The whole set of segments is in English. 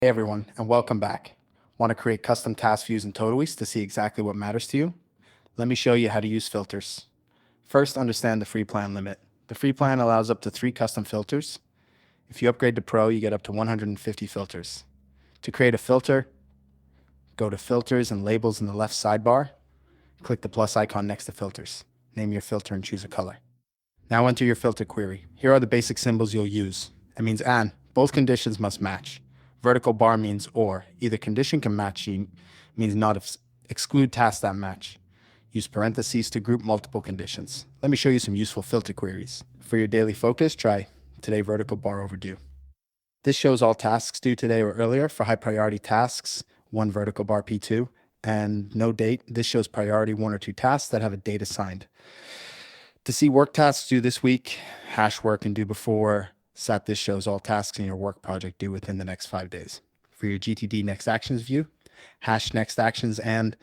Hey everyone, and welcome back. Want to create custom task views in Todoist to see exactly what matters to you? Let me show you how to use filters. First, understand the free plan limit. The free plan allows up to 3 custom filters. If you upgrade to Pro, you get up to 150 filters. To create a filter, go to Filters and Labels in the left sidebar. Click the plus icon next to Filters. Name your filter and choose a color. Now enter your filter query. Here are the basic symbols you'll use. It means and. Both conditions must match. Vertical bar means or. Either condition can match means not if. Exclude tasks that match. Use parentheses to group multiple conditions. Let me show you some useful filter queries. For your daily focus, try today vertical bar overdue. This shows all tasks due today or earlier. For high priority tasks, 1 vertical bar P2. And no date, this shows priority 1 or 2 tasks that have a date assigned. To see work tasks due this week, hash work and due before. Set this shows all tasks in your work project due within the next 5 days. For your GTD next actions view, hash next actions and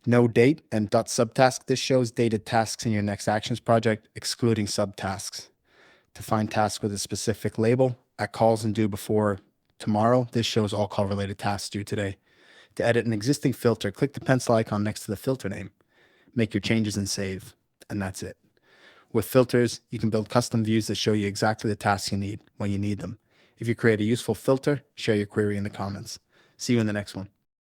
no date and dot subtask. This shows dated tasks in your next actions project, excluding subtasks. To find tasks with a specific label, at calls and due before tomorrow, this shows all call related tasks due today. To edit an existing filter, click the pencil icon next to the filter name. Make your changes and save, and that's it. With filters, you can build custom views that show you exactly the tasks you need when you need them. If you create a useful filter, share your query in the comments. See you in the next one.